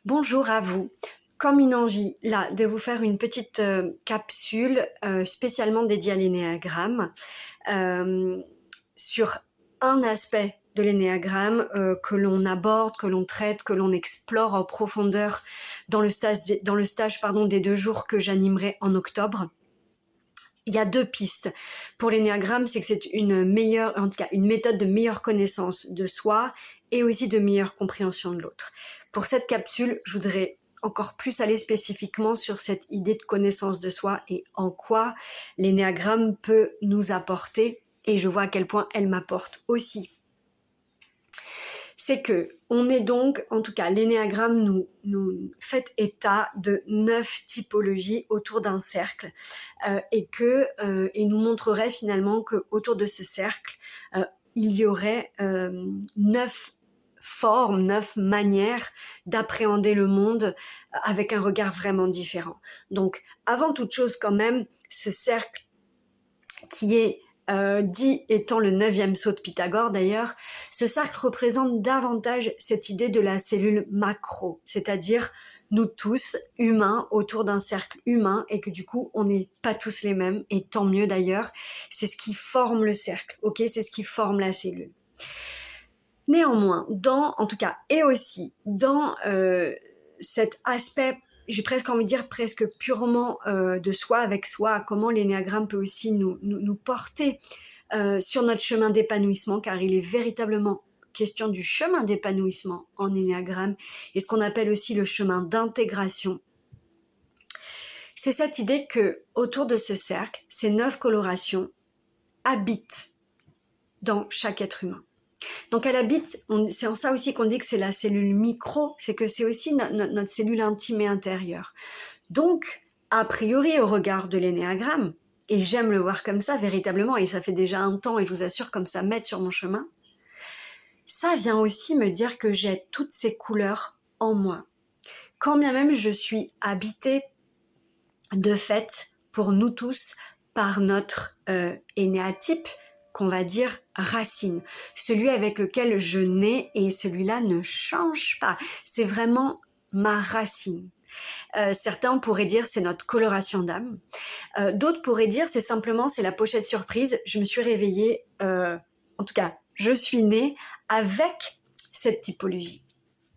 Bonjour à vous. Comme une envie, là, de vous faire une petite capsule spécialement dédiée à l'énéagramme sur un aspect de l'énéagramme que l'on aborde, que l'on traite, que l'on explore en profondeur dans le stage des 2 jours que j'animerai en octobre. Il y a 2 pistes pour l'énéagramme, c'est que c'est une méthode de meilleure connaissance de soi et aussi de meilleure compréhension de l'autre. Pour cette capsule, je voudrais encore plus aller spécifiquement sur cette idée de connaissance de soi et en quoi l'énéagramme peut nous apporter, et je vois à quel point elle m'apporte aussi. C'est que on est donc, en tout cas, l'énéagramme nous fait état de 9 typologies autour d'un cercle et nous montrerait finalement que autour de ce cercle, il y aurait 9 formes, 9 manières d'appréhender le monde avec un regard vraiment différent. Donc, avant toute chose quand même, ce cercle qui est dit étant le 9e sceau de Pythagore d'ailleurs, ce cercle représente davantage cette idée de la cellule macro, c'est-à-dire nous tous, humains, autour d'un cercle humain, et que du coup, on n'est pas tous les mêmes, et tant mieux d'ailleurs, c'est ce qui forme le cercle, ok, c'est ce qui forme la cellule. Néanmoins, en tout cas, et aussi dans cet aspect, j'ai presque envie de dire presque purement de soi avec soi, comment l'énéagramme peut aussi nous porter sur notre chemin d'épanouissement, car il est véritablement question du chemin d'épanouissement en énéagramme, et ce qu'on appelle aussi le chemin d'intégration. C'est cette idée que autour de ce cercle, ces 9 colorations habitent dans chaque être humain. Donc elle habite, c'est en ça aussi qu'on dit que c'est la cellule micro, c'est que c'est aussi notre cellule intime et intérieure. Donc, a priori, au regard de l'énéagramme, et j'aime le voir comme ça véritablement, et ça fait déjà un temps, et je vous assure comme ça m'aide sur mon chemin, ça vient aussi me dire que j'ai toutes ces couleurs en moi. Quand bien même je suis habitée de fait, pour nous tous, par notre énéatype, qu'on va dire racine, celui avec lequel je nais, et celui-là ne change pas, c'est vraiment ma racine. Certains pourraient dire c'est notre coloration d'âme, d'autres pourraient dire c'est la pochette surprise, je me suis réveillée, en tout cas je suis née avec cette typologie.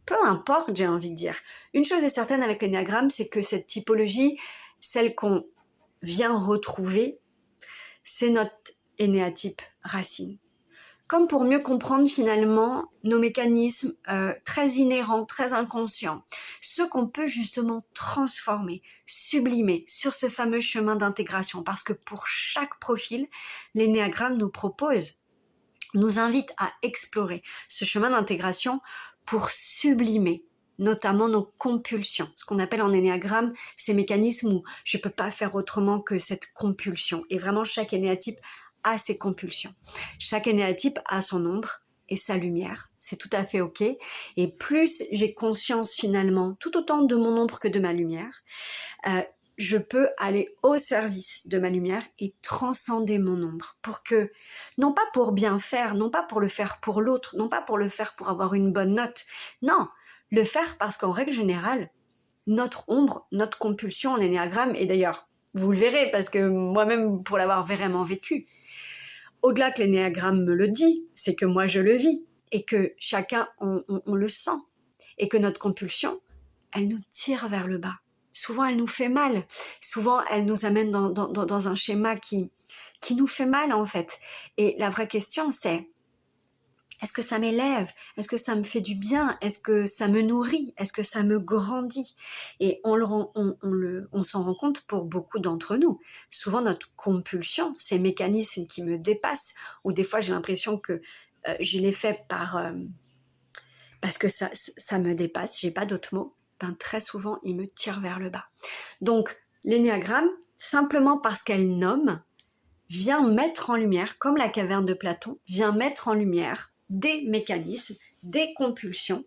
Peu importe, j'ai envie de dire. Une chose est certaine avec l'énéagramme, c'est que cette typologie, celle qu'on vient retrouver, c'est notre énéatype racine. Comme pour mieux comprendre finalement nos mécanismes très inhérents, très inconscients, ceux qu'on peut justement transformer, sublimer sur ce fameux chemin d'intégration. Parce que pour chaque profil, l'énéagramme nous invite à explorer ce chemin d'intégration pour sublimer notamment nos compulsions, ce qu'on appelle en énéagramme ces mécanismes où je ne peux pas faire autrement que cette compulsion. Et vraiment, chaque énéatype a ses compulsions. Chaque énéatype a son ombre et sa lumière. C'est tout à fait ok. Et plus j'ai conscience finalement, tout autant de mon ombre que de ma lumière, je peux aller au service de ma lumière et transcender mon ombre pour que, non pas pour bien faire, non pas pour le faire pour l'autre, non pas pour le faire pour avoir une bonne note, non, le faire parce qu'en règle générale, notre ombre, notre compulsion en énéagramme, et d'ailleurs, vous le verrez parce que moi-même, pour l'avoir vraiment vécu, au-delà que l'énéagramme me le dit, c'est que moi je le vis et que chacun, on le sent et que notre compulsion, elle nous tire vers le bas. Souvent, elle nous fait mal. Souvent, elle nous amène dans un schéma qui nous fait mal, en fait. Et la vraie question, c'est, est-ce que ça m'élève? Est-ce que ça me fait du bien? Est-ce que ça me nourrit? Est-ce que ça me grandit? Et on s'en rend compte pour beaucoup d'entre nous. Souvent, notre compulsion, ces mécanismes qui me dépassent, ou des fois, j'ai l'impression que je les fais parce que ça me dépasse, j'ai pas d'autre mot. Ben, très souvent, il me tire vers le bas. Donc, l'énéagramme, simplement parce qu'elle nomme, vient mettre en lumière, comme la caverne de Platon, vient mettre en lumière des mécanismes, des compulsions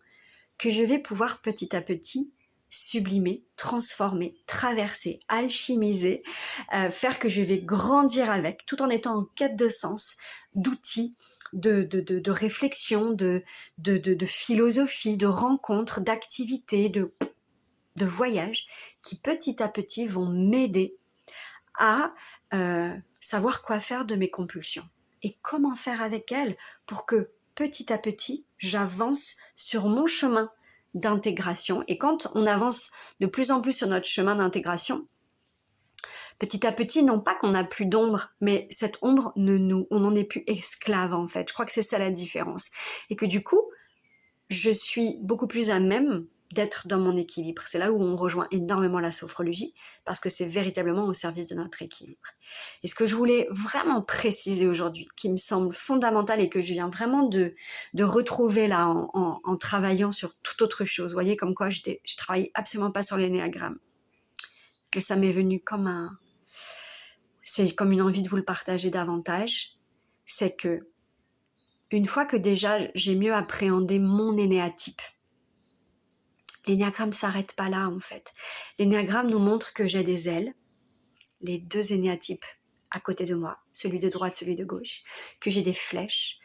que je vais pouvoir petit à petit sublimer, transformer, traverser, alchimiser, faire que je vais grandir avec, tout en étant en quête de sens, d'outils, de réflexion, de philosophie, de rencontres, d'activités, de voyage qui petit à petit vont m'aider à savoir quoi faire de mes compulsions et comment faire avec elles pour que petit à petit j'avance sur mon chemin d'intégration. Et quand on avance de plus en plus sur notre chemin d'intégration, petit à petit, non pas qu'on n'a plus d'ombre, mais cette ombre, on n'en est plus esclave en fait. Je crois que c'est ça la différence. Et que du coup, je suis beaucoup plus à même d'être dans mon équilibre. C'est là où on rejoint énormément la sophrologie, parce que c'est véritablement au service de notre équilibre. Et ce que je voulais vraiment préciser aujourd'hui, qui me semble fondamental et que je viens vraiment de retrouver là en travaillant sur toute autre chose, vous voyez comme quoi je travaille absolument pas sur l'énéagramme, mais ça m'est venu c'est comme une envie de vous le partager davantage, c'est que une fois que déjà j'ai mieux appréhendé mon énéatype, l'énéagramme ne s'arrête pas là en fait. L'énéagramme nous montre que j'ai des ailes, les deux énéatypes à côté de moi, celui de droite, celui de gauche, que j'ai des flèches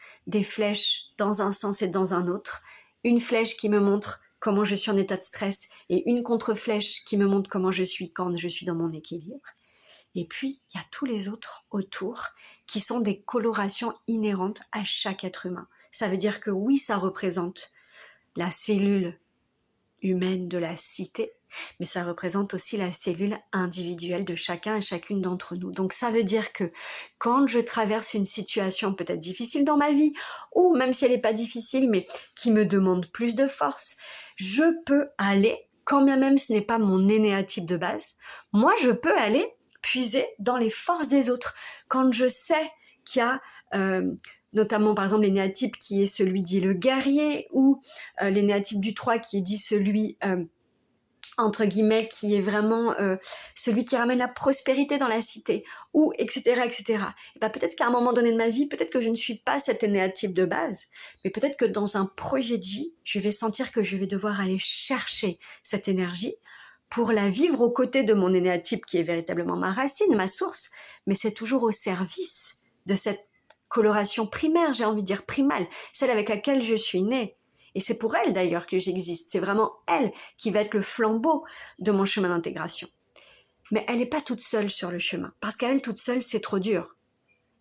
dans un sens et dans un autre, une flèche qui me montre comment je suis en état de stress et une contre-flèche qui me montre comment je suis quand je suis dans mon équilibre. Et puis, il y a tous les autres autour qui sont des colorations inhérentes à chaque être humain. Ça veut dire que oui, ça représente la cellule humaine de la cité, mais ça représente aussi la cellule individuelle de chacun et chacune d'entre nous. Donc ça veut dire que quand je traverse une situation peut-être difficile dans ma vie, ou même si elle n'est pas difficile, mais qui me demande plus de force, je peux aller, quand bien même ce n'est pas mon énéatype de base, moi je peux aller puiser dans les forces des autres. Quand je sais qu'il y a notamment par exemple l'énéatype qui est celui dit le guerrier, ou l'énéatype du 3 qui est dit celui entre guillemets qui est vraiment celui qui ramène la prospérité dans la cité, ou etc. etc. Et ben peut-être qu'à un moment donné de ma vie, peut-être que je ne suis pas cet énéatype de base, mais peut-être que dans un projet de vie, je vais sentir que je vais devoir aller chercher cette énergie pour la vivre aux côtés de mon énéatype qui est véritablement ma racine, ma source, mais c'est toujours au service de cette coloration primaire, j'ai envie de dire primale, celle avec laquelle je suis née. Et c'est pour elle d'ailleurs que j'existe, c'est vraiment elle qui va être le flambeau de mon chemin d'intégration. Mais elle n'est pas toute seule sur le chemin, parce qu'elle toute seule c'est trop dur.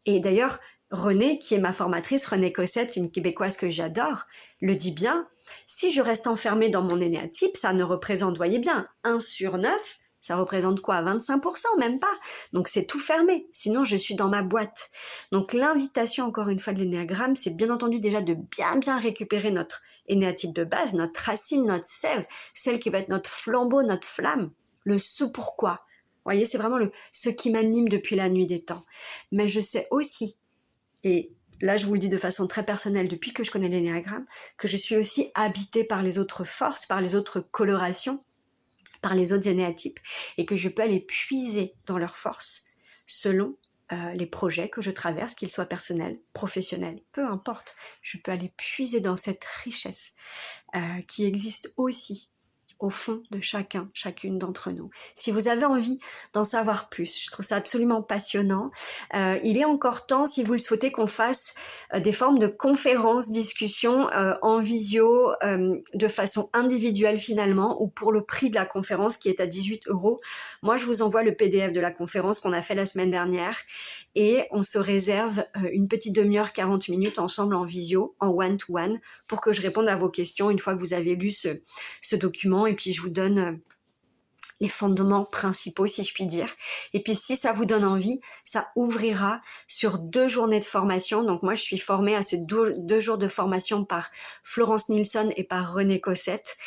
Et d'ailleurs, Renée, qui est ma formatrice, Renée Cossette, une Québécoise que j'adore, le dit bien, si je reste enfermée dans mon énéatype, ça ne représente, voyez bien, 1 sur 9, ça représente quoi? 25%, même pas. Donc c'est tout fermé, sinon je suis dans ma boîte. Donc l'invitation, encore une fois, de l'énéagramme, c'est bien entendu déjà de bien récupérer notre énéatype de base, notre racine, notre sève, celle qui va être notre flambeau, notre flamme, le ce pourquoi. Vous voyez, c'est vraiment ce qui m'anime depuis la nuit des temps. Mais je sais aussi, et là je vous le dis de façon très personnelle depuis que je connais l'énéagramme, que je suis aussi habitée par les autres forces, par les autres colorations, par les autres énéatypes, et que je peux aller puiser dans leurs forces selon les projets que je traverse, qu'ils soient personnels, professionnels, peu importe. Je peux aller puiser dans cette richesse qui existe aussi au fond de chacune d'entre nous. Si vous avez envie d'en savoir plus, je trouve ça absolument passionnant. Il est encore temps, si vous le souhaitez, qu'on fasse des formes de conférences, discussions en visio, de façon individuelle finalement, ou pour le prix de la conférence qui est à 18 €. Moi, je vous envoie le PDF de la conférence qu'on a fait la semaine dernière, et on se réserve une petite demi-heure, 40 minutes ensemble en visio, en one-to-one, pour que je réponde à vos questions une fois que vous avez lu ce document, et puis je vous donne les fondements principaux, si je puis dire. Et puis si ça vous donne envie, ça ouvrira sur 2 journées de formation. Donc moi, je suis formée à ces 2 jours de formation par Florence Nilsson et par Renée Cossette.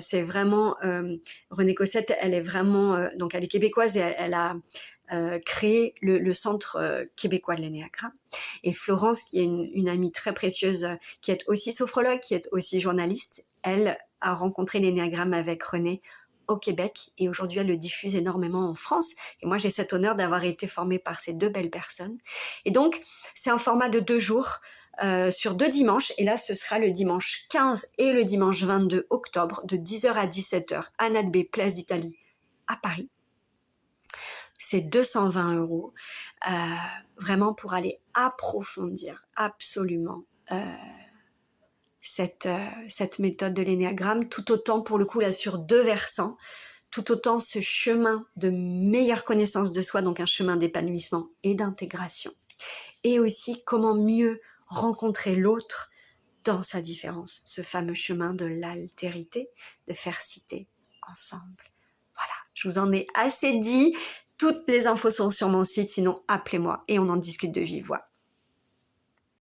C'est vraiment Renée Cossette, elle est vraiment donc elle est québécoise, et elle a créé le Centre québécois de l'énéagramme. Et Florence, qui est une amie très précieuse, qui est aussi sophrologue, qui est aussi journaliste, elle a rencontré l'énéagramme avec Renée au Québec, et aujourd'hui elle le diffuse énormément en France, et moi j'ai cet honneur d'avoir été formée par ces 2 belles personnes. Et donc c'est un format de 2 jours sur 2 dimanches, et là ce sera le dimanche 15 et le dimanche 22 octobre de 10h à 17h à Nat B, Place d'Italie à Paris. C'est 220 €, vraiment pour aller approfondir absolument cette méthode de l'énéagramme, tout autant pour le coup là sur 2 versants, tout autant ce chemin de meilleure connaissance de soi, donc un chemin d'épanouissement et d'intégration, et aussi comment mieux rencontrer l'autre dans sa différence, ce fameux chemin de l'altérité, de faire cité ensemble. Voilà, je vous en ai assez dit, toutes les infos sont sur mon site, sinon appelez-moi et on en discute de vive voix.